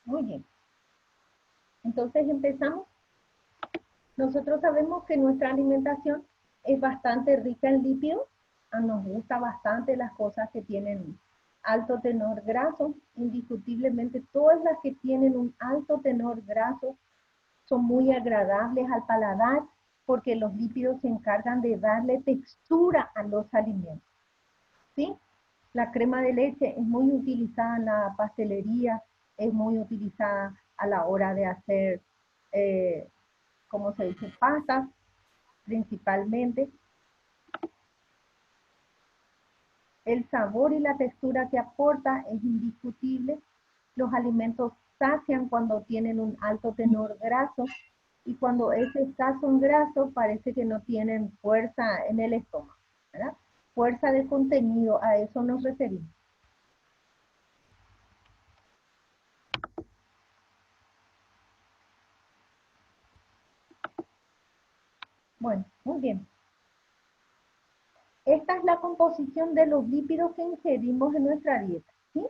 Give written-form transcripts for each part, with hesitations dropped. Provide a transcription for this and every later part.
Muy bien. Entonces empezamos. Nosotros sabemos que nuestra alimentación es bastante rica en lípidos. Nos gusta bastante las cosas que tienen alto tenor graso. Indiscutiblemente todas las que tienen un alto tenor graso son muy agradables al paladar porque los lípidos se encargan de darle textura a los alimentos. ¿Sí? La crema de leche es muy utilizada en la pastelería, es muy utilizada a la hora de hacer, ¿cómo se dice? Pastas, principalmente. El sabor y la textura que aporta es indiscutible. Los alimentos sacian cuando tienen un alto tenor graso y cuando es escaso en graso parece que no tienen fuerza en el estómago, ¿verdad? Fuerza de contenido, a eso nos referimos. Bueno, muy bien. Esta es la composición de los lípidos que ingerimos en nuestra dieta, ¿sí?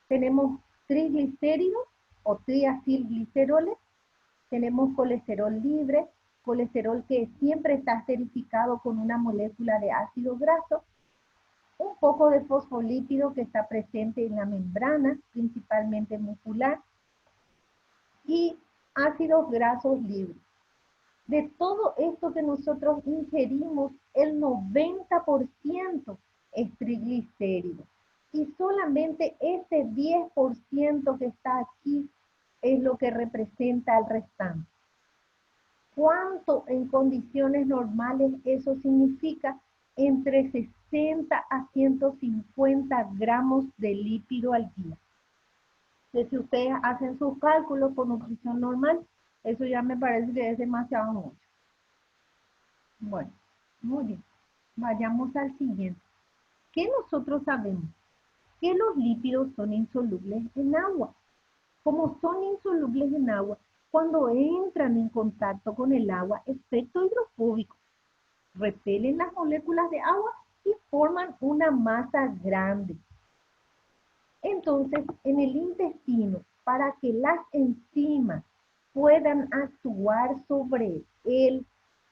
Tenemos triglicéridos o triacilgliceroles, tenemos colesterol libre, colesterol que siempre está esterificado con una molécula de ácido graso, un poco de fosfolípido que está presente en la membrana, principalmente muscular, y ácidos grasos libres. De todo esto que nosotros ingerimos, el 90% es triglicéridos. Y solamente ese 10% que está aquí es lo que representa el restante. ¿Cuánto en condiciones normales eso significa? Entre 60 a 150 gramos de lípido al día. Entonces, si ustedes hacen sus cálculos por nutrición normal, eso ya me parece que es demasiado mucho. Bueno, muy bien. Vayamos al siguiente. ¿Qué nosotros sabemos? Que los lípidos son insolubles en agua. Como son insolubles en agua, cuando entran en contacto con el agua, efecto hidrofóbico, repelen las moléculas de agua y forman una masa grande. Entonces, en el intestino, para que las enzimas puedan actuar sobre él,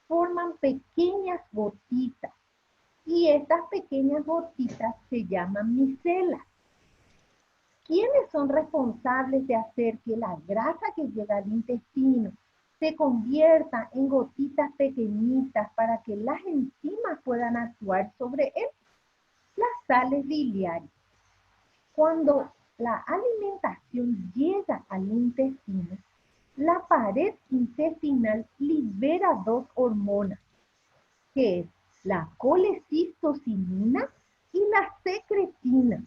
forman pequeñas gotitas. Y estas pequeñas gotitas se llaman micelas. ¿Quiénes son responsables de hacer que la grasa que llega al intestino se convierta en gotitas pequeñitas para que las enzimas puedan actuar sobre él? Las sales biliares. Cuando la alimentación llega al intestino, la pared intestinal libera dos hormonas, que es la colecistocinina y la secretina.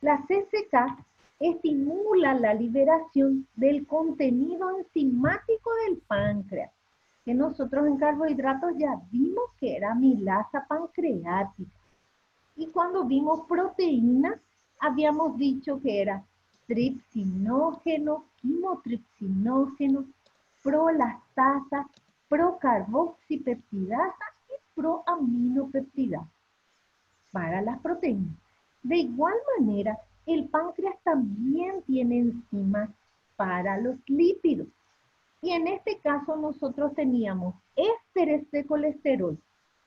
La CCK estimula la liberación del contenido enzimático del páncreas, que nosotros en carbohidratos ya vimos que era amilasa pancreática. Y cuando vimos proteínas, habíamos dicho que era tripsinógeno, quimotripsinógeno, prolactasa, procarboxipeptidasa y proaminopeptidasa para las proteínas. De igual manera, el páncreas también tiene enzimas para los lípidos. Y en este caso nosotros teníamos ésteres de colesterol.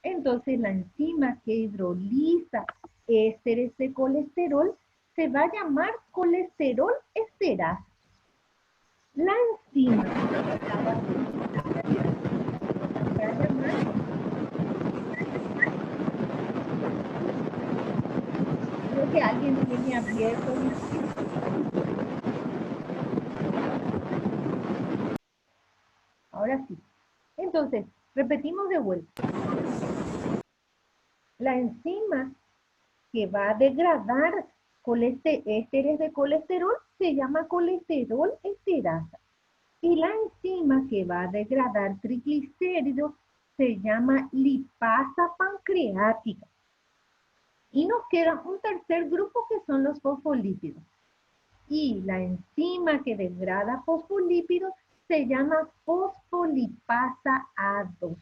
Entonces la enzima que hidroliza ésteres de colesterol se va a llamar colesterol esterasa. La enzima se va a llamar creo que alguien tiene abierto. Ahora sí. Entonces, repetimos de vuelta. La enzima que va a degradar ésteres de colesterol se llama colesterol esterasa. Y la enzima que va a degradar triglicéridos se llama lipasa pancreática. Y nos queda un tercer grupo que son los fosfolípidos. Y la enzima que degrada fosfolípidos se llama fosfolipasa A2.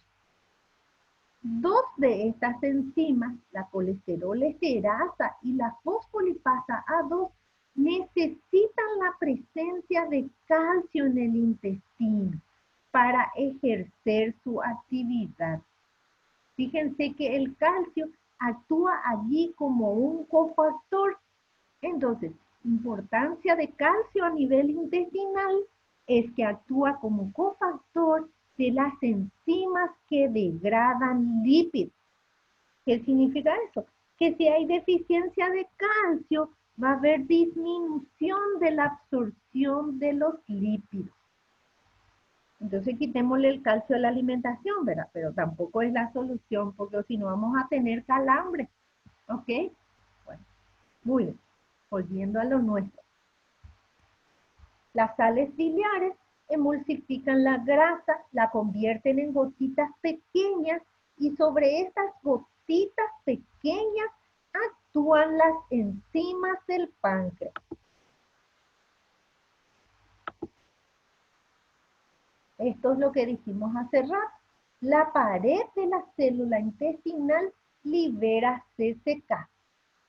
Dos de estas enzimas, la colesterol esterasa y la fosfolipasa A2, necesitan la presencia de calcio en el intestino para ejercer su actividad. Fíjense que el calcio actúa allí como un cofactor. Entonces, importancia de calcio a nivel intestinal es que actúa como cofactor de las enzimas que degradan lípidos. ¿Qué significa eso? Que si hay deficiencia de calcio, va a haber disminución de la absorción de los lípidos. Entonces quitémosle el calcio a la alimentación, ¿verdad? Pero tampoco es la solución, porque si no vamos a tener calambre. ¿Ok? Bueno, muy bien. Volviendo a lo nuestro. Las sales biliares emulsifican la grasa, la convierten en gotitas pequeñas y sobre estas gotitas pequeñas actúan las enzimas del páncreas. Esto es lo que dijimos hace rato. La pared de la célula intestinal libera CCK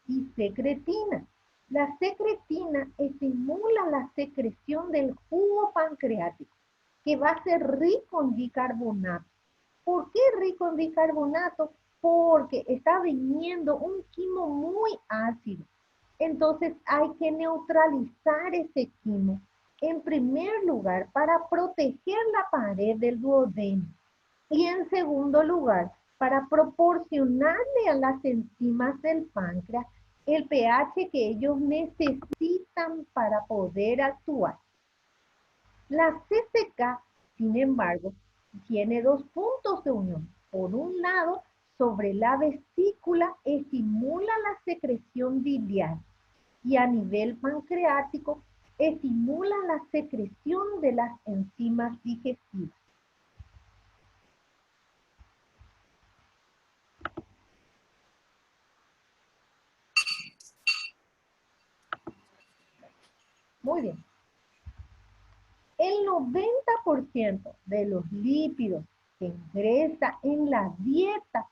y secretina. La secretina estimula la secreción del jugo pancreático, que va a ser rico en bicarbonato. ¿Por qué rico en bicarbonato? Porque está viniendo un quimo muy ácido. Entonces hay que neutralizar ese quimo. En primer lugar, para proteger la pared del duodeno. Y en segundo lugar, para proporcionarle a las enzimas del páncreas el pH que ellos necesitan para poder actuar. La CCK, sin embargo, tiene dos puntos de unión. Por un lado, sobre la vesícula estimula la secreción biliar y a nivel pancreático estimula la secreción de las enzimas digestivas. Muy bien. El 90% de los lípidos que ingresa en la dieta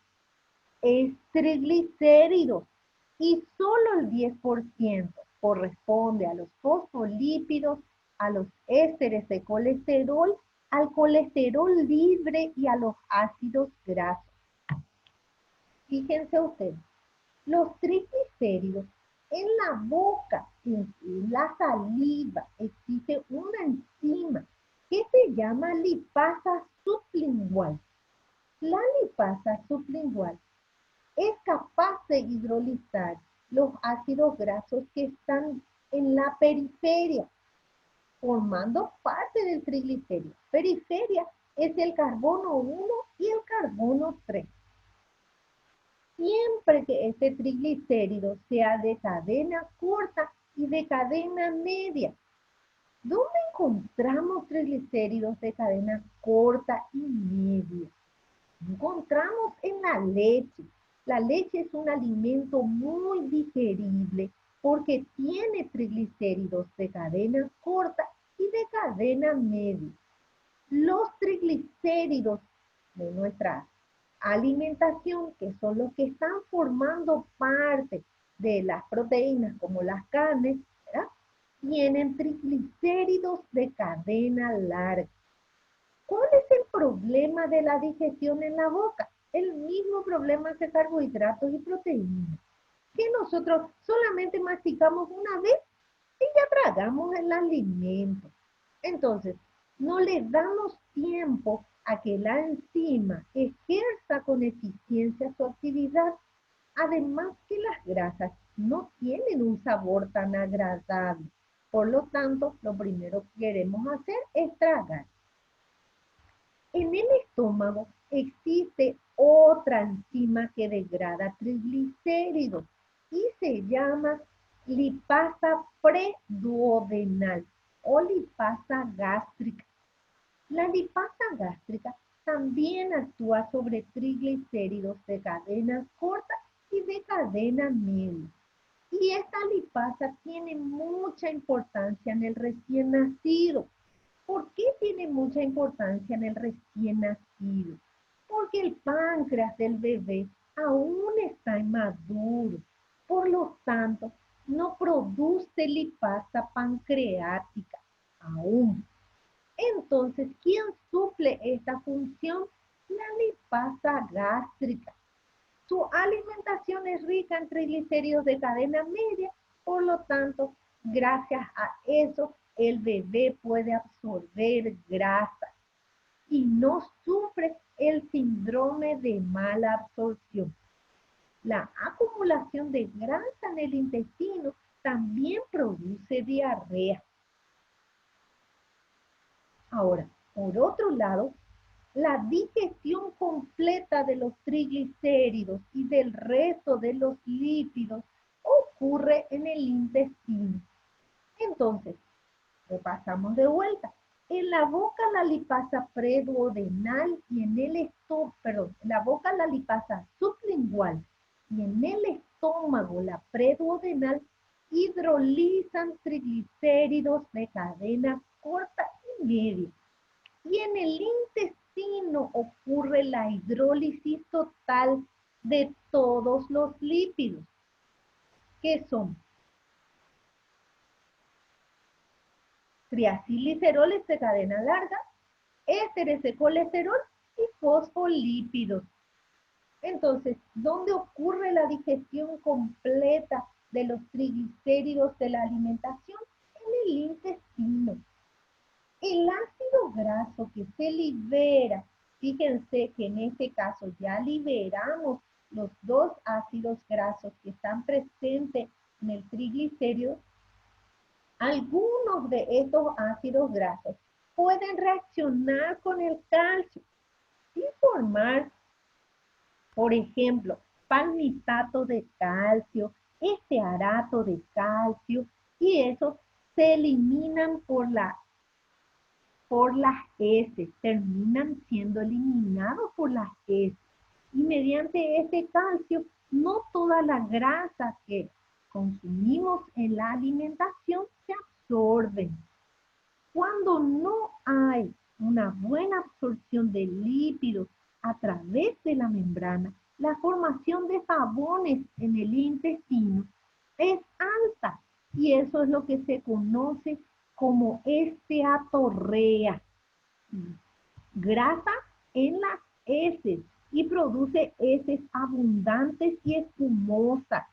es triglicéridos y solo el 10% corresponde a los fosfolípidos, a los ésteres de colesterol, al colesterol libre y a los ácidos grasos. Fíjense ustedes, los triglicéridos en la boca, en la saliva, existe una enzima que se llama lipasa sublingual. La lipasa sublingual es capaz de hidrolizar los ácidos grasos que están en la periferia, formando parte del triglicérido. Periferia es el carbono 1 y el carbono 3. Siempre que este triglicérido sea de cadena corta y de cadena media. ¿Dónde encontramos triglicéridos de cadena corta y media? Encontramos en la leche. La leche es un alimento muy digerible porque tiene triglicéridos de cadena corta y de cadena media. Los triglicéridos de nuestra alimentación, que son los que están formando parte de las proteínas como las carnes, ¿verdad? Tienen triglicéridos de cadena larga. ¿Cuál es el problema de la digestión en la boca? El mismo problema de carbohidratos y proteínas, que nosotros solamente masticamos una vez y ya tragamos el alimento. Entonces, no le damos tiempo a que la enzima ejerza con eficiencia su actividad. Además que las grasas no tienen un sabor tan agradable. Por lo tanto, lo primero que queremos hacer es tragar. En el estómago existe otra enzima que degrada triglicéridos y se llama lipasa preduodenal o lipasa gástrica. La lipasa gástrica también actúa sobre triglicéridos de cadena corta y de cadena media. Y esta lipasa tiene mucha importancia en el recién nacido. ¿Por qué tiene mucha importancia en el recién nacido? Porque el páncreas del bebé aún está inmaduro. Por lo tanto, no produce lipasa pancreática aún. Entonces, ¿quién suple esta función? La lipasa gástrica. Su alimentación es rica en triglicéridos de cadena media, por lo tanto, gracias a eso, el bebé puede absorber grasa y no sufre el síndrome de mala absorción. La acumulación de grasa en el intestino también produce diarrea. Ahora, por otro lado, la digestión completa de los triglicéridos y del resto de los lípidos ocurre en el intestino. Entonces, repasamos de vuelta. En la boca la lipasa preduodenal y en el estómago, perdón, en la boca la lipasa sublingual y en el estómago la preduodenal hidrolizan triglicéridos de cadena corta y media. Y en el intestino ocurre la hidrólisis total de todos los lípidos, que son triacilgliceroles de cadena larga, ésteres de colesterol y fosfolípidos. Entonces, ¿dónde ocurre la digestión completa de los triglicéridos de la alimentación? En el intestino. El ácido graso que se libera, fíjense que en este caso ya liberamos los dos ácidos grasos que están presentes en el triglicérido. Algunos de estos ácidos grasos pueden reaccionar con el calcio y formar, por ejemplo, palmitato de calcio, estearato de calcio, y eso se eliminan por las heces, terminan siendo eliminados por las heces. Y mediante este calcio, no toda la grasa que consumimos en la alimentación se absorben. Cuando no hay una buena absorción de lípidos a través de la membrana, la formación de jabones en el intestino es alta y eso es lo que se conoce como esteatorrea. Grasa en las heces y produce heces abundantes y espumosas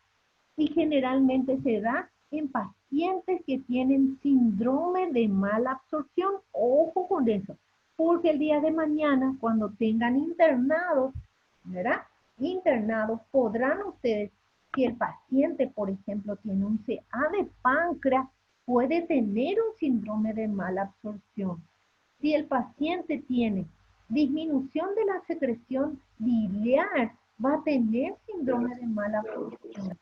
y generalmente se da en pacientes que tienen síndrome de mala absorción. Ojo con eso, porque el día de mañana, cuando tengan internados, ¿verdad? Internados, podrán ustedes, si el paciente, por ejemplo, tiene un CA de páncreas, puede tener un síndrome de mala absorción. Si el paciente tiene disminución de la secreción biliar, va a tener síndrome de mala absorción.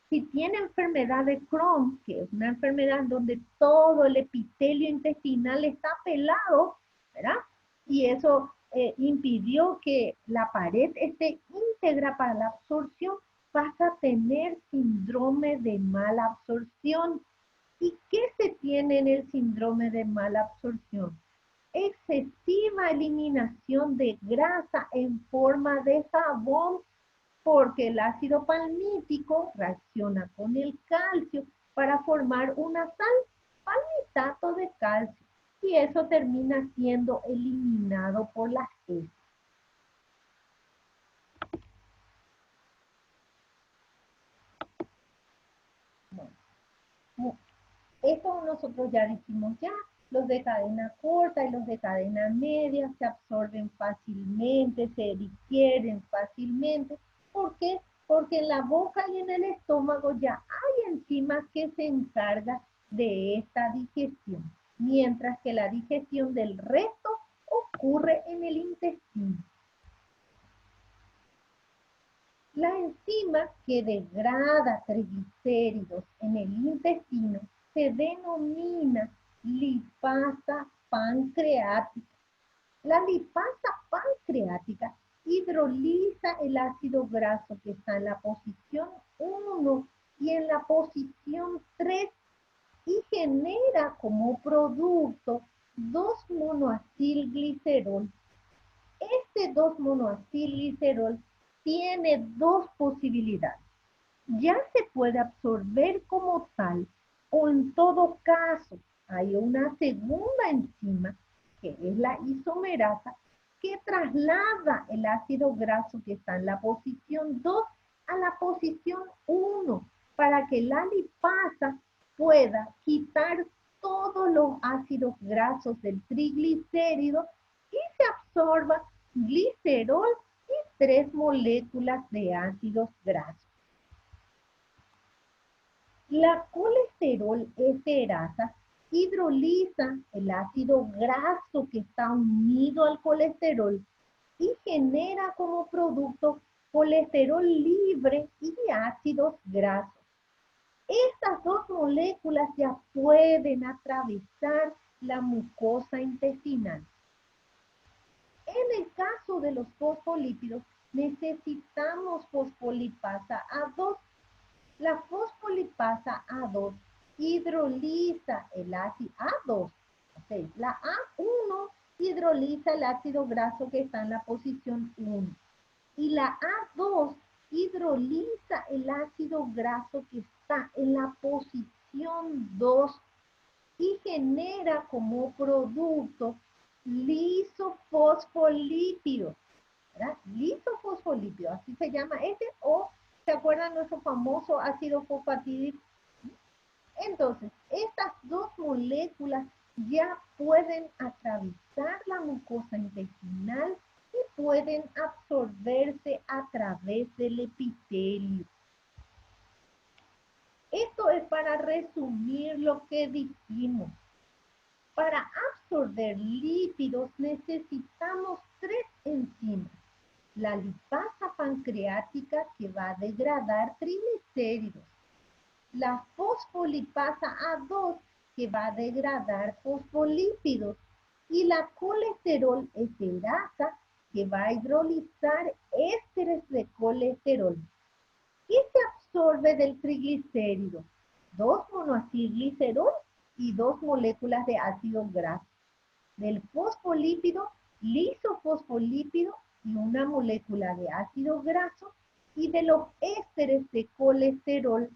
Si tiene enfermedad de Crohn, que es una enfermedad donde todo el epitelio intestinal está pelado, ¿verdad? Y eso impidió que la pared esté íntegra para la absorción, vas a tener síndrome de mala absorción. ¿Y qué se tiene en el síndrome de mala absorción? Excesiva eliminación de grasa en forma de jabón, porque el ácido palmítico reacciona con el calcio para formar una sal, palmitato de calcio, y eso termina siendo eliminado por las heces. Bueno, esto nosotros ya dijimos ya, los de cadena corta y los de cadena media se absorben fácilmente, se digieren fácilmente. ¿Por qué? Porque en la boca y en el estómago ya hay enzimas que se encargan de esta digestión, mientras que la digestión del resto ocurre en el intestino. La enzima que degrada triglicéridos en el intestino se denomina lipasa pancreática. La lipasa pancreática hidroliza el ácido graso que está en la posición 1 y en la posición 3 y genera como producto 2-monoacilglicerol. Este 2-monoacilglicerol tiene dos posibilidades. ya se puede absorber como tal, o en todo caso hay una segunda enzima, que es la isomerasa, que traslada el ácido graso que está en la posición 2 a la posición 1, para que la lipasa pueda quitar todos los ácidos grasos del triglicérido y se absorba glicerol y 3 moléculas de ácidos grasos. La colesterol esterasa hidroliza el ácido graso que está unido al colesterol y genera como producto colesterol libre y ácidos grasos. Estas dos moléculas ya pueden atravesar la mucosa intestinal. En el caso de los fosfolípidos, necesitamos fosfolipasa A2. La fosfolipasa A2 hidroliza el ácido A2. Okay. La A1 hidroliza el ácido graso que está en la posición 1. Y la A2 hidroliza el ácido graso que está en la posición 2 y genera como producto lisofosfolípidos. ¿Verdad? Lisofosfolípidos, así se llama este, o ¿se acuerdan nuestro famoso ácido fosfatídico? Entonces, estas dos moléculas ya pueden atravesar la mucosa intestinal y pueden absorberse a través del epitelio. Esto es para resumir lo que dijimos. Para absorber lípidos necesitamos 3 enzimas. La lipasa pancreática, que va a degradar triglicéridos. La fosfolipasa A2, que va a degradar fosfolípidos. Y la colesterol esterasa, que va a hidrolizar ésteres de colesterol. ¿Qué se absorbe del triglicérido? 2 monoacilglicerol y 2 moléculas de ácido graso. Del fosfolípido, lisofosfolípido y una molécula de ácido graso. Y de los ésteres de colesterol,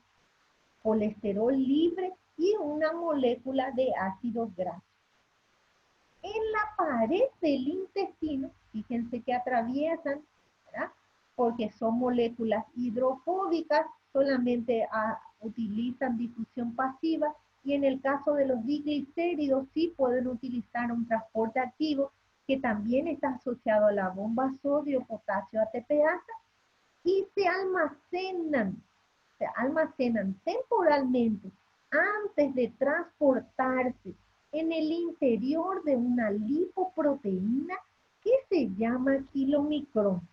colesterol libre y una molécula de ácido graso. En la pared del intestino, fíjense que atraviesan, ¿verdad? Porque son moléculas hidrofóbicas, solamente utilizan difusión pasiva, y en el caso de los diglicéridos sí pueden utilizar un transporte activo que también está asociado a la bomba sodio-potasio ATPasa, y se almacenan temporalmente antes de transportarse en el interior de una lipoproteína que se llama kilomicrón.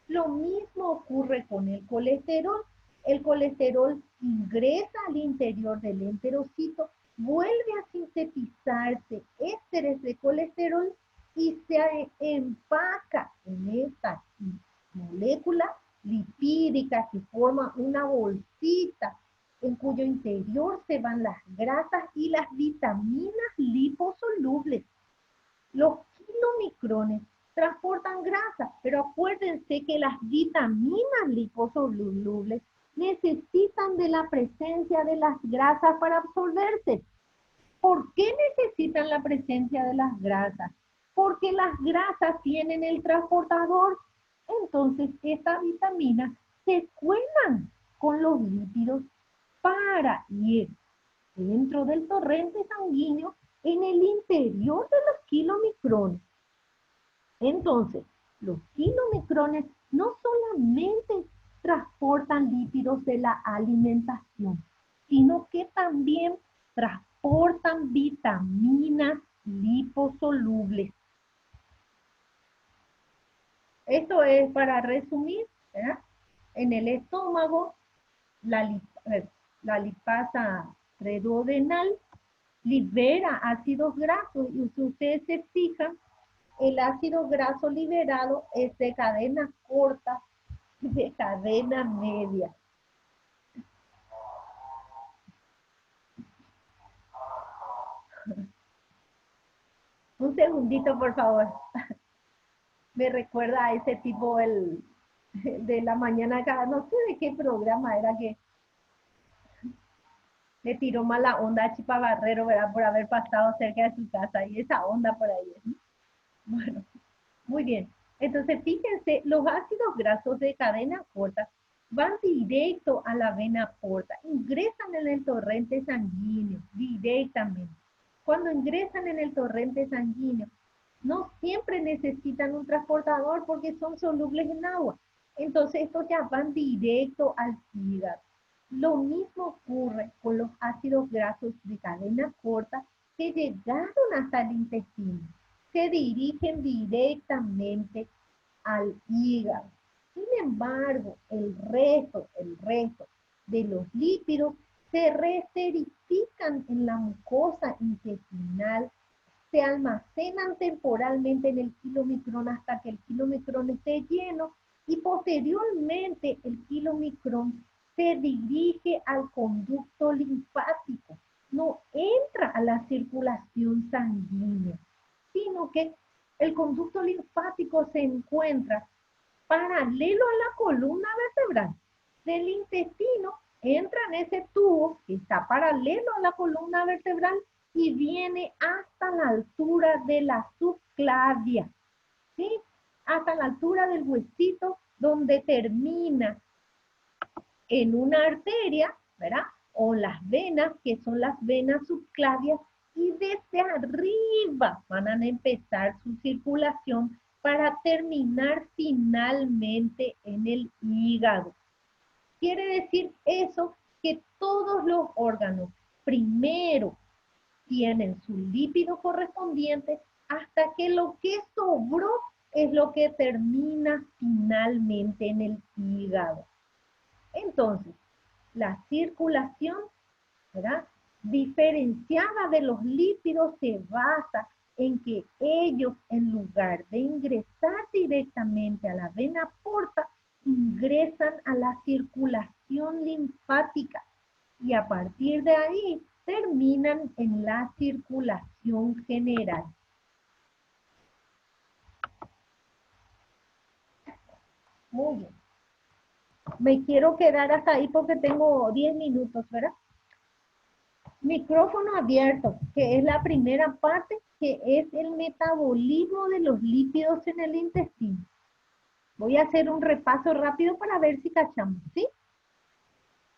Lo mismo ocurre con el colesterol. El colesterol ingresa al interior del enterocito, vuelve a sintetizarse ésteres de colesterol y se empaca en esta molécula lipídica que forma una bolsita en cuyo interior se van las grasas y las vitaminas liposolubles. Los kilomicrones transportan grasa, pero acuérdense que las vitaminas liposolubles necesitan de la presencia de las grasas para absorberse. ¿Por qué necesitan la presencia de las grasas? Porque las grasas tienen el transportador. Entonces, estas vitaminas se cuelan con los lípidos para ir dentro del torrente sanguíneo en el interior de los kilomicrones. Entonces, los kilomicrones no solamente transportan lípidos de la alimentación, sino que también transportan vitaminas liposolubles. Esto es para resumir, ¿verdad? En el estómago, la lipasa preduodenal libera ácidos grasos, y si ustedes se fijan, el ácido graso liberado es de cadena corta y de cadena media. Un segundito, por favor. Me recuerda a ese tipo de la mañana acá, no sé de qué programa era que le tiró mala onda a Chipa Barrero, ¿verdad? Por haber pasado cerca de su casa y esa onda por ahí. ¿No? Bueno, muy bien. Entonces, fíjense, los ácidos grasos de cadena corta van directo a la vena porta, ingresan en el torrente sanguíneo directamente. Cuando ingresan en el torrente sanguíneo, no siempre necesitan un transportador porque son solubles en agua. Entonces, estos ya van directo al hígado. Lo mismo ocurre con los ácidos grasos de cadena corta que llegaron hasta el intestino. Se dirigen directamente al hígado. Sin embargo, el resto de los lípidos se reesterifican en la mucosa intestinal, se almacenan temporalmente en el kilomicrón hasta que el kilomicrón esté lleno y posteriormente el kilomicrón se dirige al conducto linfático, no entra a la circulación sanguínea, sino que el conducto linfático se encuentra paralelo a la columna vertebral del intestino, entra en ese tubo que está paralelo a la columna vertebral y viene hasta la altura de la subclavia, ¿sí? Hasta la altura del huesito donde termina en una arteria, ¿verdad? O las venas, que son las venas subclavias, y desde arriba van a empezar su circulación para terminar finalmente en el hígado. Quiere decir eso que todos los órganos primero tienen su lípido correspondiente hasta que lo que sobró es lo que termina finalmente en el hígado. Entonces, la circulación, ¿verdad?, diferenciada de los lípidos se basa en que ellos, en lugar de ingresar directamente a la vena porta, ingresan a la circulación linfática y a partir de ahí terminan en la circulación general. Muy bien. Me quiero quedar hasta ahí porque tengo 10 minutos, ¿verdad? Micrófono abierto, que es la primera parte, que es el metabolismo de los lípidos en el intestino. Voy a hacer un repaso rápido para ver si cachamos, ¿sí?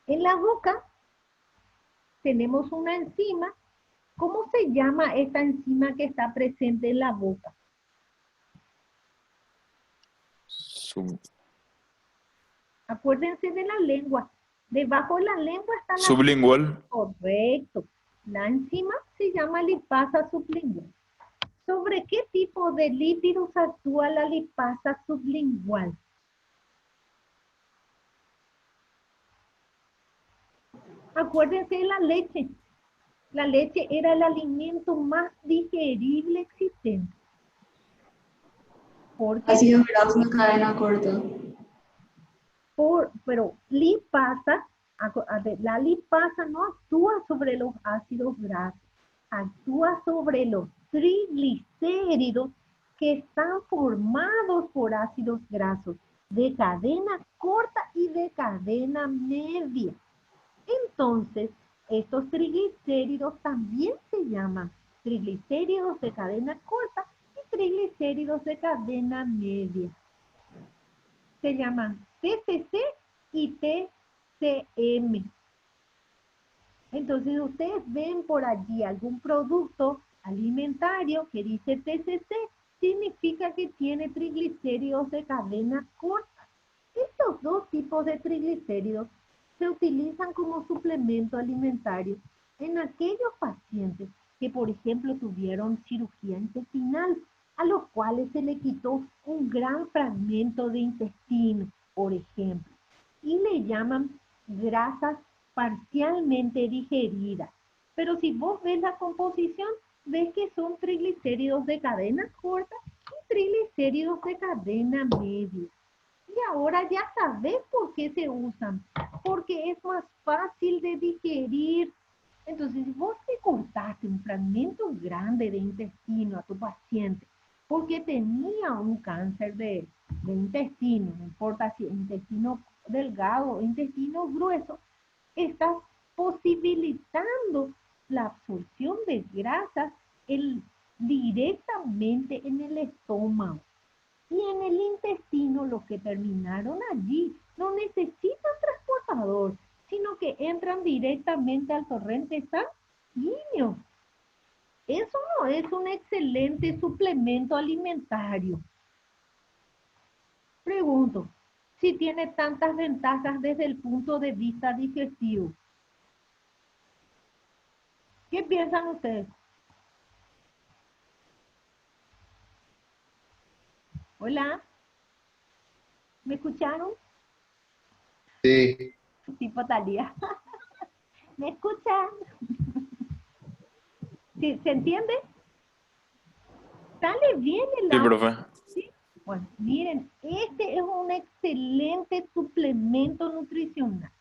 En la boca tenemos una enzima. ¿Cómo se llama esta enzima que está presente en la boca? Acuérdense de la lengua. Debajo de la lengua está la... Sublingual. Correcto. La enzima se llama lipasa sublingual. ¿Sobre qué tipo de lípidos actúa la lipasa sublingual? Acuérdense de la leche. La leche era el alimento más digerible existente. Porque Ácidos grasos de cadena corta. pero lipasa, la lipasa no actúa sobre los ácidos grasos, actúa sobre los triglicéridos que están formados por ácidos grasos de cadena corta y de cadena media. Entonces, estos triglicéridos también se llaman triglicéridos de cadena corta y triglicéridos de cadena media. Se llaman TCC y TCM. Entonces, ustedes ven por allí algún producto alimentario que dice TCC, significa que tiene triglicéridos de cadena corta. Estos dos tipos de triglicéridos se utilizan como suplemento alimentario en aquellos pacientes que, por ejemplo, tuvieron cirugía intestinal, a los cuales se le quitó un gran fragmento de intestino, por ejemplo, y le llaman grasas parcialmente digeridas. Pero si vos ves la composición, ves que son triglicéridos de cadena corta y triglicéridos de cadena media. Y ahora ya sabes por qué se usan, porque es más fácil de digerir. Entonces, si vos te cortaste un fragmento grande de intestino a tu paciente porque tenía un cáncer de intestino, no importa si es intestino delgado o intestino grueso, está posibilitando la absorción de grasas directamente en el estómago. Y en el intestino, los que terminaron allí no necesitan transportador, sino que entran directamente al torrente sanguíneo. Eso no es un excelente suplemento alimentario. Pregunto, si tiene tantas ventajas desde el punto de vista digestivo. ¿Qué piensan ustedes? Hola, ¿me escucharon? Sí, Tipo Talía. ¿Me escuchan? ¿Sí? ¿Se entiende? ¿Sale bien el Sí, audio? profe. ¿Sí? Bueno, miren, este es un excelente suplemento nutricional.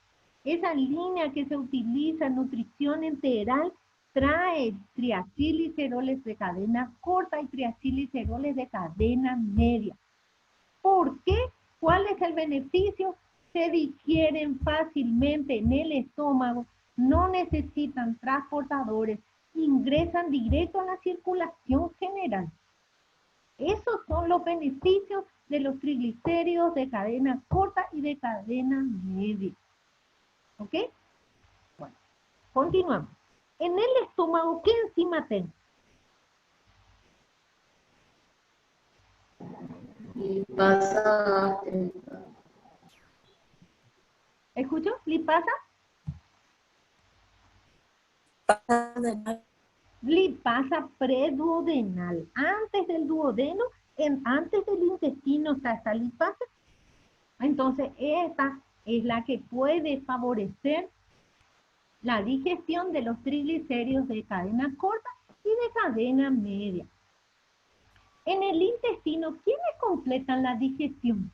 Esa línea que se utiliza en nutrición integral trae triacilgliceroles de cadena corta y triacilgliceroles de cadena media. ¿Por qué? ¿Cuál es el beneficio? Se digieren fácilmente en el estómago, no necesitan transportadores, ingresan directo a la circulación general. Esos son los beneficios de los triglicéridos de cadena corta y de cadena media. ¿Ok? Bueno, continuamos. En el estómago, ¿qué enzima tengo? Lipasa gástrica. ¿Escucho? ¿Lipasa? Lipasa preduodenal. Antes del duodeno, antes del intestino está esta lipasa. Entonces, esta es la que puede favorecer la digestión de los triglicéridos de cadena corta y de cadena media. En el intestino, ¿quiénes completan la digestión?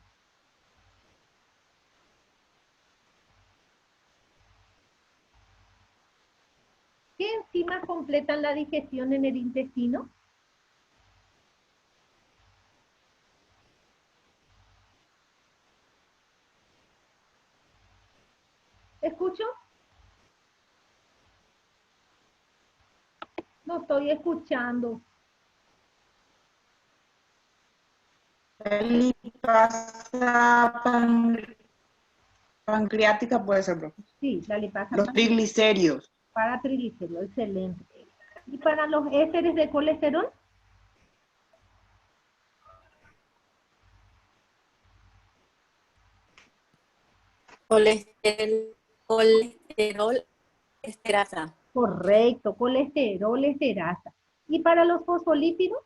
¿Qué enzimas completan la digestión en el intestino? ¿Escucho? No estoy escuchando. Lipasa pancreática puede ser, profe. Sí, la lipasa Los triglicéridos. para triglicéridos, excelente. ¿Y para los ésteres de colesterol? Colesterol, esterasa. Correcto, colesterol, esterasa. ¿Y para los fosfolípidos?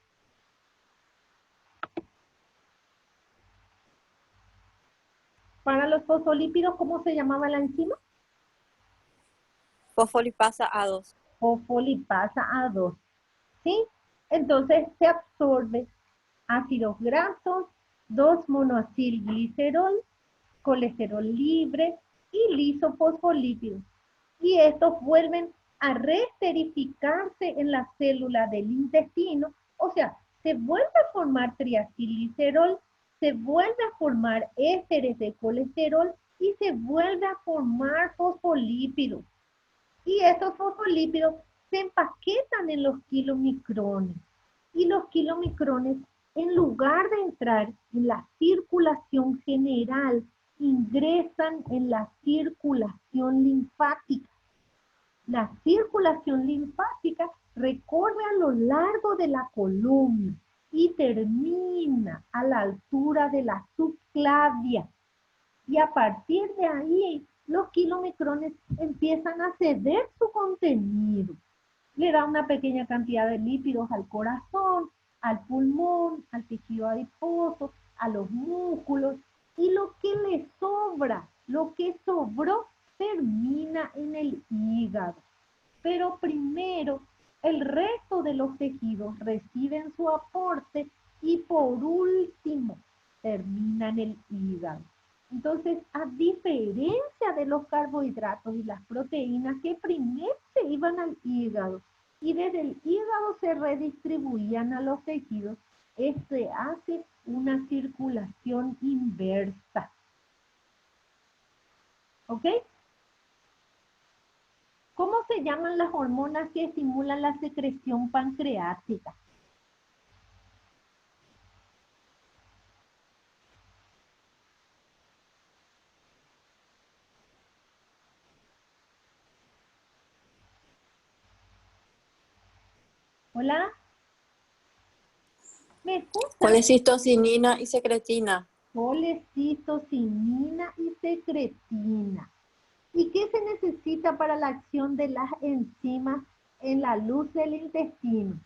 Para los fosfolípidos, ¿cómo se llamaba la enzima? Fosfolipasa A2. Fosfolipasa A2. ¿Sí? Entonces se absorbe ácidos grasos, 2-monoacilglicerol, colesterol libre y lisofosfolípidos. Y estos vuelven a reesterificarse en la célula del intestino, o sea, se vuelve a formar triacilglicerol, se vuelve a formar ésteres de colesterol y se vuelve a formar fosfolípidos. Y estos fosfolípidos se empaquetan en los kilomicrones. Y los kilomicrones, en lugar de entrar en la circulación general, ingresan en la circulación linfática. La circulación linfática recorre a lo largo de la columna y termina a la altura de la subclavia. Y a partir de ahí, los kilomicrones empiezan a ceder su contenido. Le da una pequeña cantidad de lípidos al corazón, al pulmón, al tejido adiposo, a los músculos, y lo que le sobra, lo que sobró, termina en el hígado. Pero primero, el resto de los tejidos reciben su aporte y por último, termina en el hígado. Entonces, a diferencia de los carbohidratos y las proteínas que primero se iban al hígado y desde el hígado se redistribuían a los tejidos, hace una circulación inversa. ¿Ok? ¿Cómo se llaman las hormonas que estimulan la secreción pancreática? ¿Hola? ¿Me escuchan? Colecistocinina y secretina. Colecistocinina y secretina. ¿Y qué se necesita para la acción de las enzimas en la luz del intestino?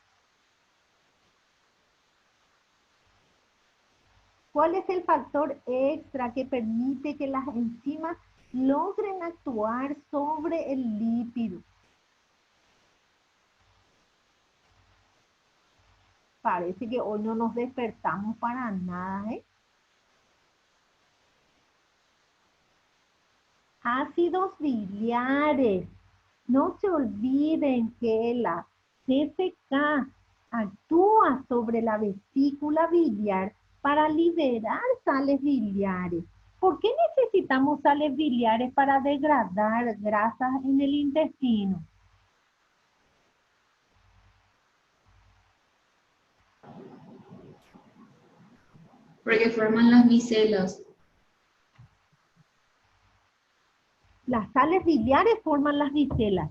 ¿Cuál es el factor extra que permite que las enzimas logren actuar sobre el lípido? Parece que hoy no nos despertamos para nada, ¿eh? Ácidos biliares. No se olviden que la CFK actúa sobre la vesícula biliar para liberar sales biliares. ¿Por qué necesitamos sales biliares para degradar grasas en el intestino? Porque forman las micelas. Las sales biliares forman las micelas,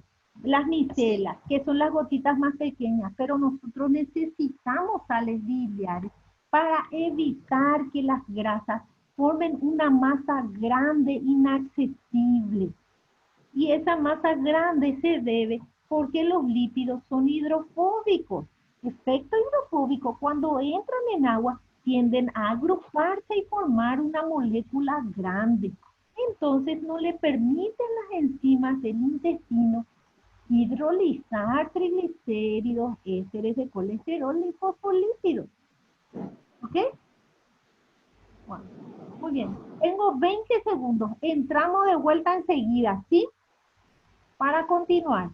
que son las gotitas más pequeñas, pero nosotros necesitamos sales biliares para evitar que las grasas formen una masa grande, inaccesible. Y esa masa grande se debe porque los lípidos son hidrofóbicos. Efecto hidrofóbico, cuando entran en agua, tienden a agruparse y formar una molécula grande. Entonces no le permiten las enzimas del intestino hidrolizar triglicéridos, ésteres de colesterol y fosfolípidos. ¿Ok? Bueno, muy bien. Tengo 20 segundos. Entramos de vuelta enseguida, ¿sí? Para continuar.